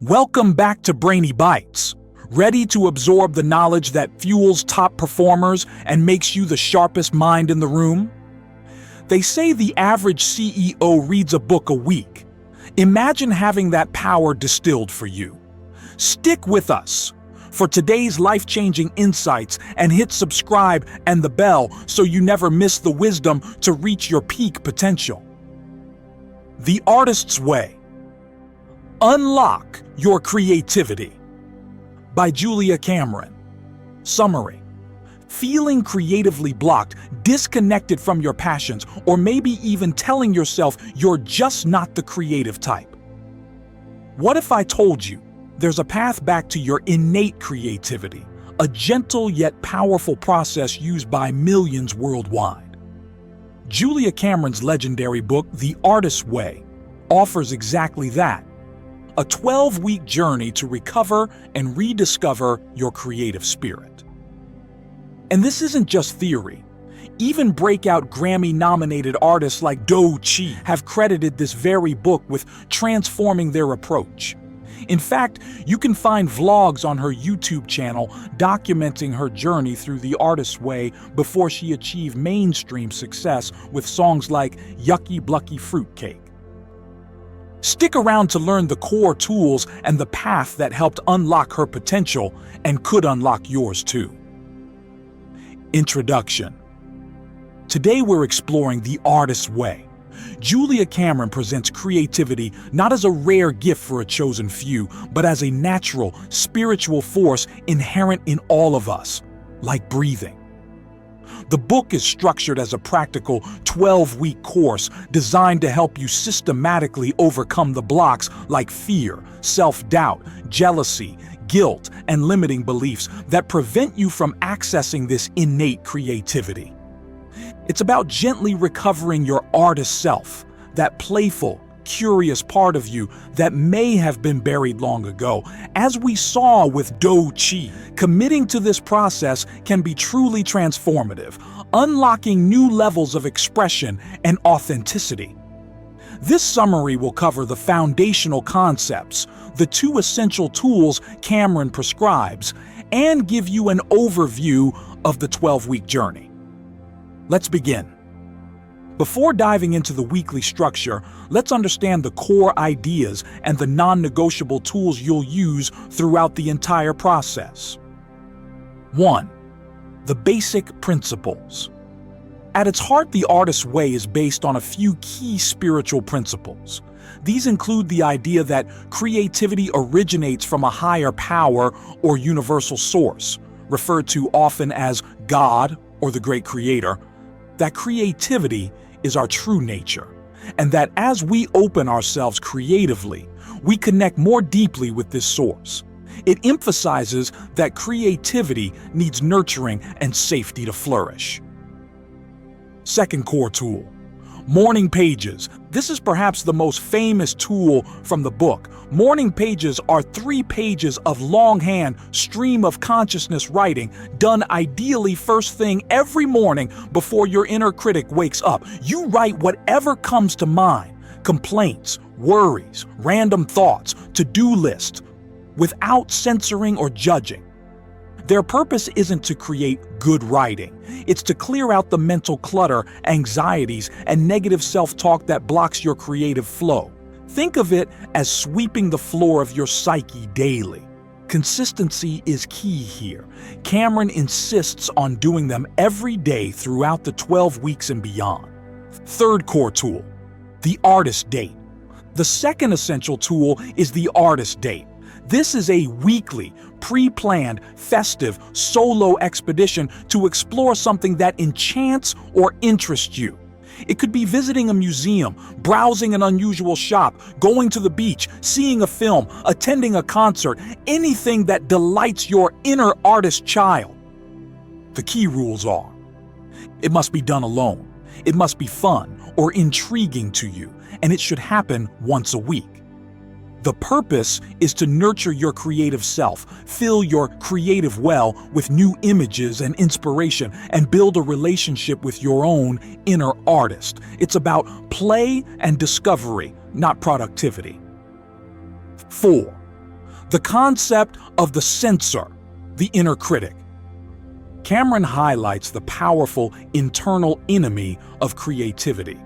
Welcome back to Brainy Bytes. Ready to absorb the knowledge that fuels top performers and makes you the sharpest mind in the room? They say the average CEO reads a book a week. Imagine having that power distilled for you. Stick with us for today's life-changing insights and hit subscribe and the bell so you never miss the wisdom to reach your peak potential. The Artist's Way. Unlock Your Creativity by Julia Cameron. Summary: feeling creatively blocked, disconnected from your passions, or maybe even telling yourself you're just not the creative type. What if I told you there's a path back to your innate creativity, a gentle yet powerful process used by millions worldwide? Julia Cameron's legendary book, The Artist's Way, offers exactly that. A 12-week journey to recover and rediscover your creative spirit. And this isn't just theory. Even breakout Grammy-nominated artists like Doechii have credited this very book with transforming their approach. In fact, you can find vlogs on her YouTube channel documenting her journey through the Artist's Way before she achieved mainstream success with songs like Yucky Blucky Fruitcake. Stick around to learn the core tools and the path that helped unlock her potential and could unlock yours too. Introduction. Today we're exploring the Artist's Way. Julia Cameron presents creativity not as a rare gift for a chosen few, but as a natural, spiritual force inherent in all of us, like breathing. The book is structured as a practical 12-week course designed to help you systematically overcome the blocks like fear, self-doubt, jealousy, guilt, and limiting beliefs that prevent you from accessing this innate creativity. It's about gently recovering your artist self, that playful, curious part of you that may have been buried long ago. As we saw with Doechii, committing to this process can be truly transformative, unlocking new levels of expression and authenticity. This summary will cover the foundational concepts, the 2 essential tools Cameron prescribes, and give you an overview of the 12-week journey. Let's begin. Before diving into the weekly structure, let's understand the core ideas and the non-negotiable tools you'll use throughout the entire process. 1. The basic principles. At its heart, the Artist's Way is based on a few key spiritual principles. These include the idea that creativity originates from a higher power or universal source, referred to often as God or the Great Creator, that creativity is our true nature, and that as we open ourselves creatively, we connect more deeply with this source. It emphasizes that creativity needs nurturing and safety to flourish. Second core tool, morning pages. This is perhaps the most famous tool from the book. Morning pages are 3 pages of longhand stream of consciousness writing done ideally first thing every morning before your inner critic wakes up. You write whatever comes to mind, complaints, worries, random thoughts, to-do lists, without censoring or judging. Their purpose isn't to create good writing. It's to clear out the mental clutter, anxieties, and negative self-talk that blocks your creative flow. Think of it as sweeping the floor of your psyche daily. Consistency is key here. Cameron insists on doing them every day throughout the 12 weeks and beyond. Third core tool, the Artist Date. The second essential tool is the Artist Date. This is a weekly, pre-planned, festive, solo expedition to explore something that enchants or interests you. It could be visiting a museum, browsing an unusual shop, going to the beach, seeing a film, attending a concert, anything that delights your inner artist child. The key rules are: it must be done alone, it must be fun or intriguing to you, and it should happen once a week. The purpose is to nurture your creative self, fill your creative well with new images and inspiration, and build a relationship with your own inner artist. It's about play and discovery, not productivity. 4. The concept of the censor, the inner critic. Cameron highlights the powerful internal enemy of creativity,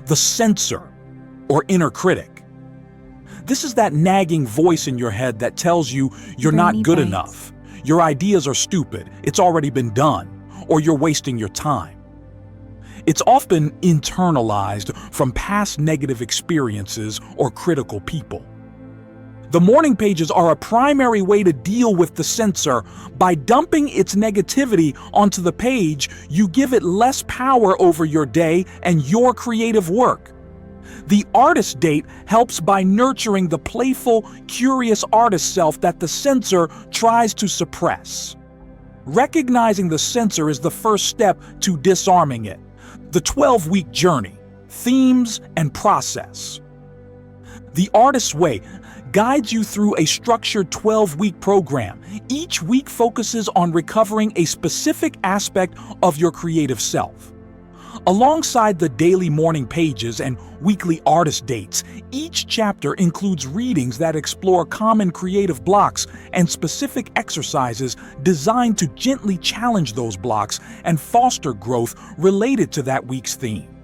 the censor, or inner critic. This is that nagging voice in your head that tells you you're not good enough, your ideas are stupid, it's already been done, or you're wasting your time. It's often internalized from past negative experiences or critical people. The morning pages are a primary way to deal with the censor. By dumping its negativity onto the page, you give it less power over your day and your creative work. The artist date helps by nurturing the playful, curious artist self that the censor tries to suppress. Recognizing the censor is the first step to disarming it. The 12-week journey, themes and process. The Artist's Way guides you through a structured 12-week program. Each week focuses on recovering a specific aspect of your creative self. Alongside the daily morning pages and weekly artist dates, each chapter includes readings that explore common creative blocks and specific exercises designed to gently challenge those blocks and foster growth related to that week's theme.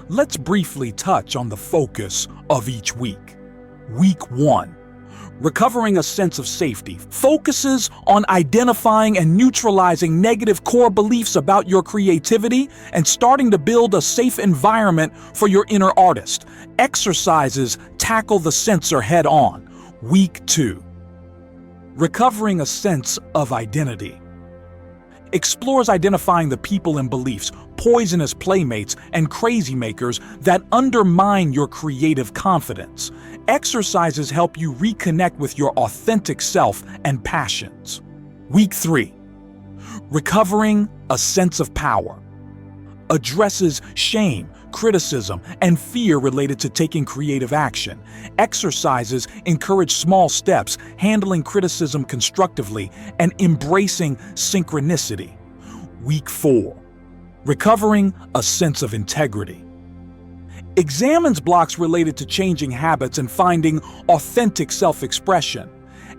Let's briefly touch on the focus of each week. Week 1. Recovering a sense of safety focuses on identifying and neutralizing negative core beliefs about your creativity and starting to build a safe environment for your inner artist. Exercises tackle the censor head on. Week 2. Recovering a sense of identity explores identifying the people and beliefs, poisonous playmates, and crazy makers that undermine your creative confidence. Exercises help you reconnect with your authentic self and passions. Week 3. Recovering a sense of power addresses shame, criticism, and fear related to taking creative action. Exercises encourage small steps, handling criticism constructively, and embracing synchronicity. Week 4. Recovering a sense of integrity examines blocks related to changing habits and finding authentic self-expression.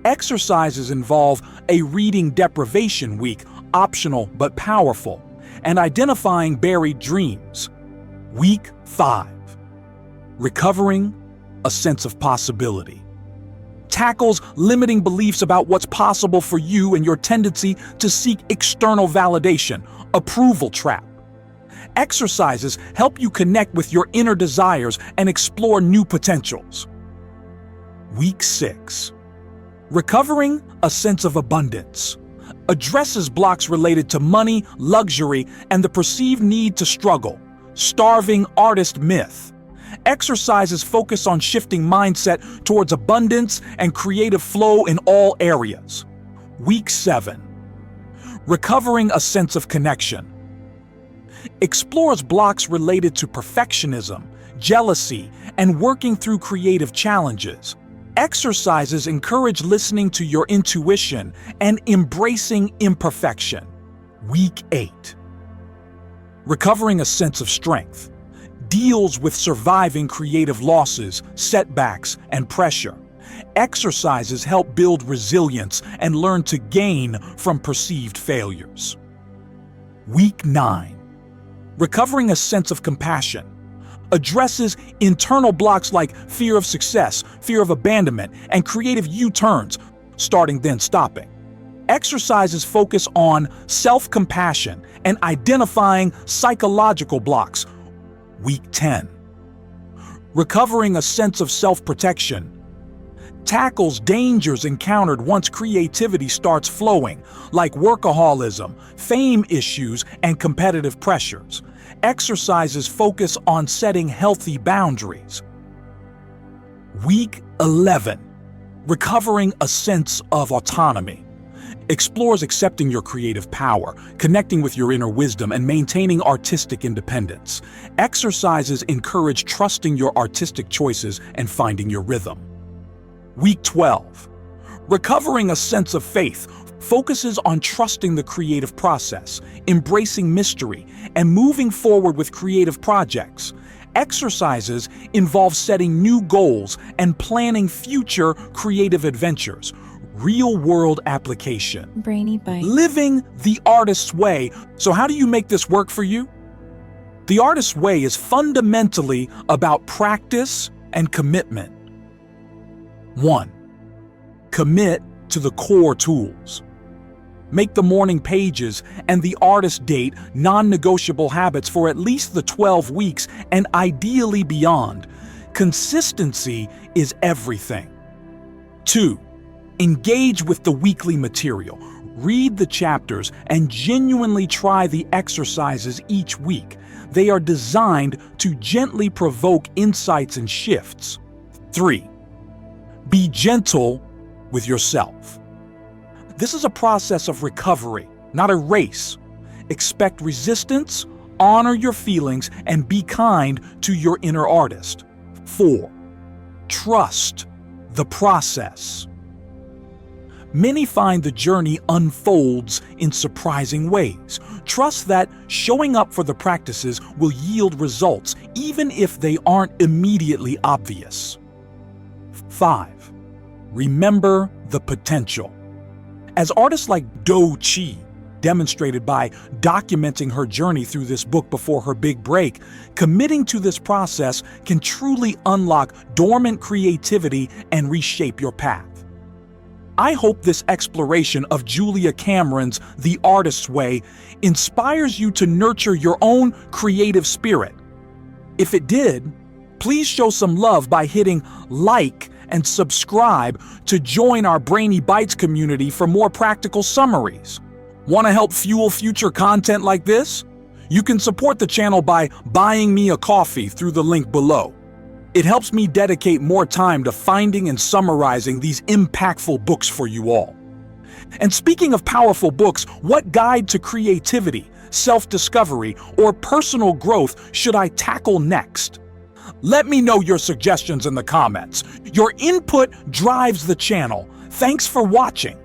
Exercises involve a reading deprivation week, optional but powerful, and identifying buried dreams. Week 5. Recovering a sense of possibility tackles limiting beliefs about what's possible for you and your tendency to seek external validation, approval trap. Exercises help you connect with your inner desires and explore new potentials. Week 6. Recovering a sense of abundance addresses blocks related to money, luxury, and the perceived need to struggle. Starving artist myth. Exercises focus on shifting mindset towards abundance and creative flow in all areas. Week 7. Recovering a sense of connection explores blocks related to perfectionism, jealousy, and working through creative challenges. Exercises encourage listening to your intuition and embracing imperfection. Week 8. Recovering a sense of strength deals with surviving creative losses, setbacks, and pressure. Exercises help build resilience and learn to gain from perceived failures. Week 9. Recovering a sense of compassion addresses internal blocks like fear of success, fear of abandonment, and creative U-turns, starting then stopping. Exercises focus on self-compassion and identifying psychological blocks. Week 10. Recovering a sense of self-protection tackles dangers encountered once creativity starts flowing, like workaholism, fame issues, and competitive pressures. Exercises focus on setting healthy boundaries. Week 11. Recovering a sense of autonomy explores accepting your creative power, connecting with your inner wisdom, and maintaining artistic independence. Exercises encourage trusting your artistic choices and finding your rhythm. Week 12. Recovering a sense of faith focuses on trusting the creative process, embracing mystery, and moving forward with creative projects. Exercises involve setting new goals and planning future creative adventures. Real-world application. Brainy Bytes. Living the artist's way. So how do you make this work for you? The artist's way is fundamentally about practice and commitment. 1. Commit to the core tools. Make the morning pages and the artist date non-negotiable habits for at least the 12 weeks and ideally beyond. Consistency is everything. 2. Engage with the weekly material. Read the chapters and genuinely try the exercises each week. They are designed to gently provoke insights and shifts. 3. Be gentle with yourself. This is a process of recovery, not a race. Expect resistance, honor your feelings, and be kind to your inner artist. 4. Trust the process. Many find the journey unfolds in surprising ways. Trust that showing up for the practices will yield results, even if they aren't immediately obvious. 5. Remember the potential. As artists like Doechii demonstrated by documenting her journey through this book before her big break, committing to this process can truly unlock dormant creativity and reshape your path. I hope this exploration of Julia Cameron's The Artist's Way inspires you to nurture your own creative spirit. If it did, please show some love by hitting like and subscribe to join our Brainy Bytes community for more practical summaries. Want to help fuel future content like this? You can support the channel by buying me a coffee through the link below. It helps me dedicate more time to finding and summarizing these impactful books for you all. And speaking of powerful books, what guide to creativity, self-discovery, or personal growth should I tackle next? Let me know your suggestions in the comments. Your input drives the channel. Thanks for watching.